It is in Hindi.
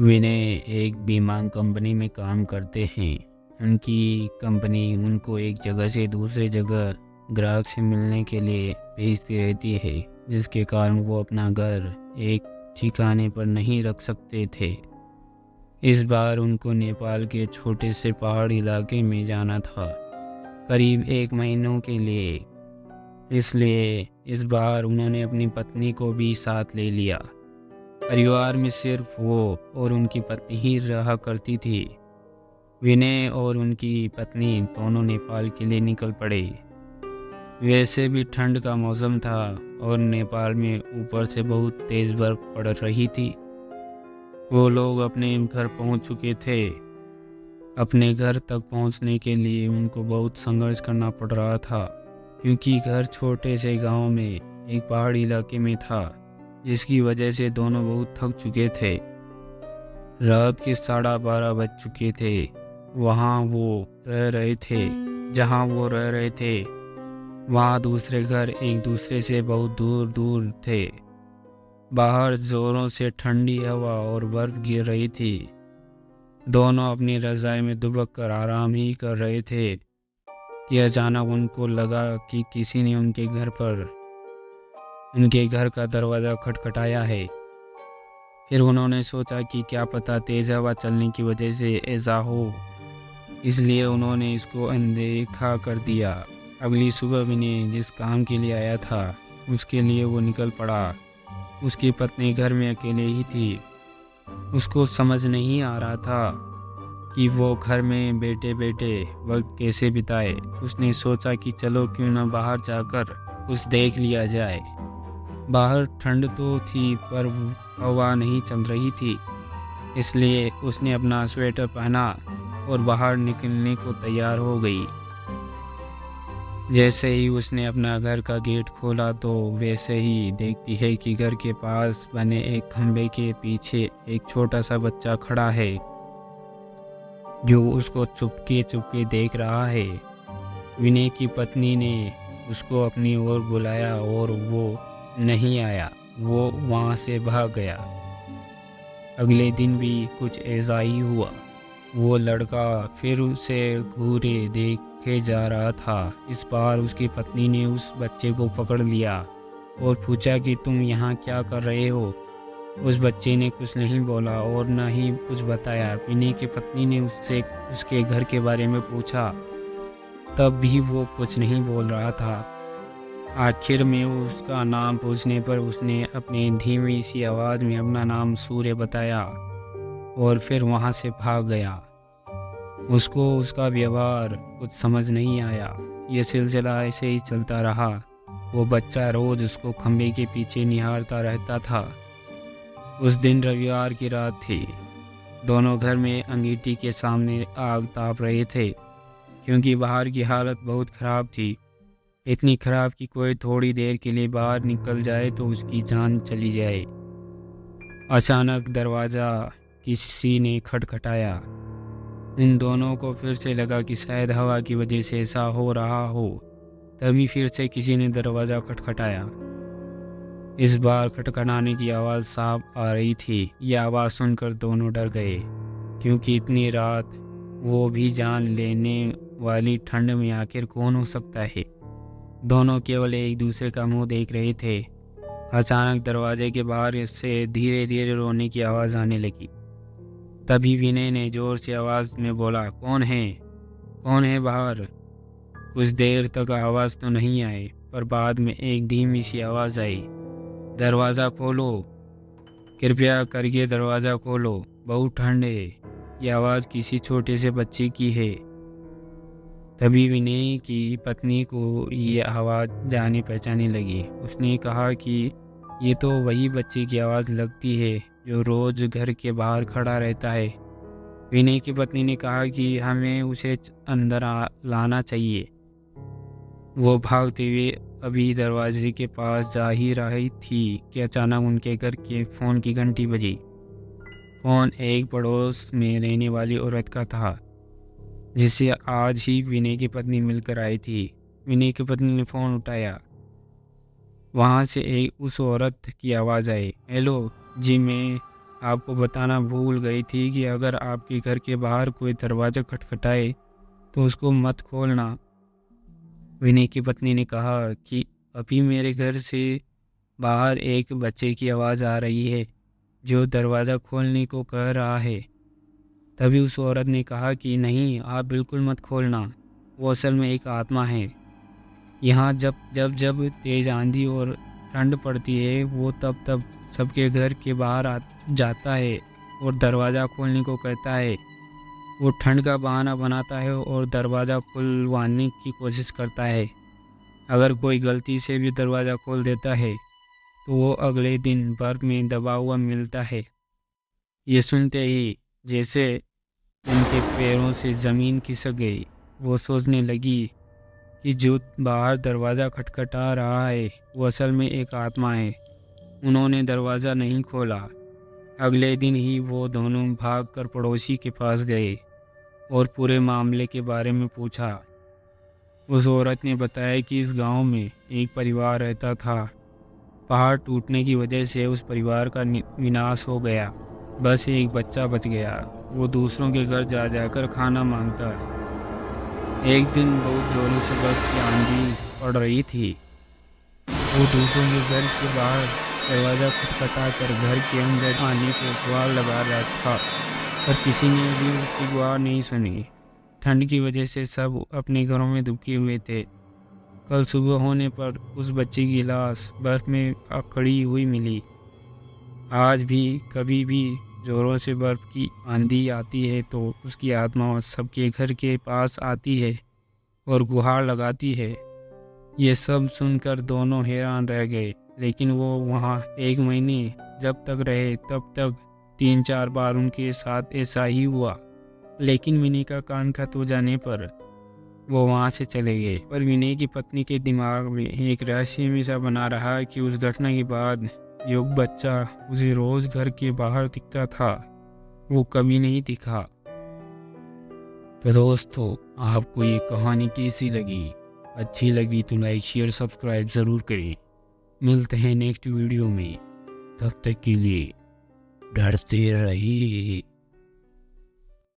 विनय एक बीमा कंपनी में काम करते हैं। उनकी कंपनी उनको एक जगह से दूसरे जगह ग्राहक से मिलने के लिए भेजती रहती है, जिसके कारण वो अपना घर एक ठिकाने पर नहीं रख सकते थे। इस बार उनको नेपाल के छोटे से पहाड़ी इलाके में जाना था, करीब 1 महीनों के लिए। इसलिए इस बार उन्होंने अपनी पत्नी को भी साथ ले लिया। परिवार में सिर्फ वो और उनकी पत्नी ही रहा करती थी। विनय और उनकी पत्नी दोनों नेपाल के लिए निकल पड़े। वैसे भी ठंड का मौसम था और नेपाल में ऊपर से बहुत तेज बर्फ पड़ रही थी। वो लोग अपने घर पहुंच चुके थे। अपने घर तक पहुंचने के लिए उनको बहुत संघर्ष करना पड़ रहा था, क्योंकि घर छोटे से गांव में एक पहाड़ी इलाके में था, जिसकी वजह से दोनों बहुत थक चुके थे। रात के 12:30 बज चुके थे। वहाँ वो रह रहे थे जहाँ वो रह रहे थे वहाँ दूसरे घर एक दूसरे से बहुत दूर दूर थे। बाहर जोरों से ठंडी हवा और बर्फ गिर रही थी। दोनों अपनी रज़ाई में दुबक कर आराम ही कर रहे थे कि अचानक उनको लगा कि किसी ने उनके घर का दरवाज़ा खटखटाया है। फिर उन्होंने सोचा कि क्या पता तेज़ हवा चलने की वजह से ऐसा हो, इसलिए उन्होंने इसको अनदेखा कर दिया। अगली सुबह विनय जिस काम के लिए आया था उसके लिए वो निकल पड़ा। उसकी पत्नी घर में अकेले ही थी। उसको समझ नहीं आ रहा था कि वो घर में बैठे बैठे वक्त कैसे बिताए। उसने सोचा कि चलो क्यों न बाहर जाकर कुछ देख लिया जाए। बाहर ठंड तो थी पर हवा नहीं चल रही थी, इसलिए उसने अपना स्वेटर पहना और बाहर निकलने को तैयार हो गई। जैसे ही उसने अपना घर का गेट खोला तो वैसे ही देखती है कि घर के पास बने एक खंभे के पीछे एक छोटा सा बच्चा खड़ा है, जो उसको चुपके चुपके देख रहा है। विनय की पत्नी ने उसको अपनी ओर बुलाया और वो नहीं आया। वो वहाँ से भाग गया। अगले दिन भी कुछ ऐसा ही हुआ। वो लड़का फिर उसे घूरे देखे जा रहा था। इस बार उसकी पत्नी ने उस बच्चे को पकड़ लिया और पूछा कि तुम यहाँ क्या कर रहे हो। उस बच्चे ने कुछ नहीं बोला और न ही कुछ बताया। विनय की पत्नी ने उससे उसके घर के बारे में पूछा, तब भी वो कुछ नहीं बोल रहा था। आखिर में उसका नाम पूछने पर उसने अपनी धीमी सी आवाज़ में अपना नाम सूर्य बताया और फिर वहाँ से भाग गया। उसको उसका व्यवहार कुछ समझ नहीं आया। ये सिलसिला ऐसे ही चलता रहा। वो बच्चा रोज़ उसको खंभे के पीछे निहारता रहता था। उस दिन रविवार की रात थी। दोनों घर में अंगीठी के सामने आग ताप रहे थे, क्योंकि बाहर की हालत बहुत ख़राब थी। इतनी ख़राब कि कोई थोड़ी देर के लिए बाहर निकल जाए तो उसकी जान चली जाए। अचानक दरवाज़ा किसी ने खटखटाया। इन दोनों को फिर से लगा कि शायद हवा की वजह से ऐसा हो रहा हो। तभी फिर से किसी ने दरवाज़ा खटखटाया। इस बार खटखटाने की आवाज़ साफ आ रही थी। यह आवाज़ सुनकर दोनों डर गए, क्योंकि इतनी रात वो भी जान लेने वाली ठंड में आखिर कौन हो सकता है। दोनों केवल एक दूसरे का मुंह देख रहे थे। अचानक दरवाजे के बाहर से धीरे धीरे रोने की आवाज़ आने लगी। तभी विनय ने जोर से आवाज़ में बोला, कौन है? कौन है बाहर? कुछ देर तक आवाज़ तो नहीं आई, पर बाद में एक धीमी सी आवाज़ आई, दरवाज़ा खोलो, कृपया करके दरवाज़ा खोलो, बहुत ठंड है। यह आवाज़ किसी छोटे से बच्चे की है। तभी विनय की पत्नी को ये आवाज़ जानी पहचानी लगी। उसने कहा कि ये तो वही बच्चे की आवाज़ लगती है जो रोज़ घर के बाहर खड़ा रहता है। विनय की पत्नी ने कहा कि हमें उसे अंदर लाना चाहिए। वो भागते हुए अभी दरवाजे के पास जा ही रही थी कि अचानक उनके घर के फ़ोन की घंटी बजी। फ़ोन एक पड़ोस में रहने वाली औरत का था, जिससे आज ही विनय की पत्नी मिलकर आई थी। विनय की पत्नी ने फ़ोन उठाया। वहाँ से उस औरत की आवाज़ आई, हेलो जी, मैं आपको बताना भूल गई थी कि अगर आपके घर के बाहर कोई दरवाज़ा खटखटाए तो उसको मत खोलना। विनय की पत्नी ने कहा कि अभी मेरे घर से बाहर एक बच्चे की आवाज़ आ रही है जो दरवाज़ा खोलने को कह रहा है। तभी उस औरत ने कहा कि नहीं, आप बिल्कुल मत खोलना, वो असल में एक आत्मा है। यहाँ जब जब जब तेज़ आंधी और ठंड पड़ती है वो तब तब सबके घर के बाहर जाता है और दरवाज़ा खोलने को कहता है। वो ठंड का बहाना बनाता है और दरवाज़ा खुलवाने की कोशिश करता है। अगर कोई गलती से भी दरवाज़ा खोल देता है तो वो अगले दिन बर्फ़ में दबा हुआ मिलता है। ये सुनते ही जैसे उनके पैरों से ज़मीन खिसक गई। वो सोचने लगी कि जो बाहर दरवाज़ा खटखटा रहा है वो असल में एक आत्मा है। उन्होंने दरवाज़ा नहीं खोला। अगले दिन ही वो दोनों भागकर पड़ोसी के पास गए और पूरे मामले के बारे में पूछा। उस औरत ने बताया कि इस गांव में एक परिवार रहता था। पहाड़ टूटने की वजह से उस परिवार का विनाश हो गया। बस एक बच्चा बच गया। वो दूसरों के घर जा जाकर खाना मांगता है। एक दिन बहुत जोरों से बर्फ की आंधी पड़ रही थी। वो दूसरों के घर के बाहर दरवाज़ा खटखटा कर घर के अंदर आने को गुहार लगा रहा था, पर किसी ने भी उसकी गुहार नहीं सुनी। ठंड की वजह से सब अपने घरों में दुबके हुए थे। कल सुबह होने पर उस बच्चे की लाश बर्फ में अकड़ी हुई मिली। आज भी कभी भी जोरों से बर्फ की आंधी आती है तो उसकी आत्मा सबके घर के पास आती है और गुहार लगाती है। ये सब सुनकर दोनों हैरान रह गए, लेकिन वो वहाँ 1 महीने जब तक रहे तब तक 3-4 बार उनके साथ ऐसा ही हुआ। लेकिन विनय का कान खत हो जाने पर वो वहाँ से चले गए। पर विनय की पत्नी के दिमाग में एक रहस्य हमेशा बना रहा कि उस घटना के बाद जो बच्चा उसे रोज घर के बाहर दिखता था वो कभी नहीं दिखा। तो दोस्तों, आपको ये कहानी कैसी लगी? अच्छी लगी तो लाइक शेयर सब्सक्राइब ज़रूर करें। मिलते हैं नेक्स्ट वीडियो में। तब तक के लिए डरते रहिए।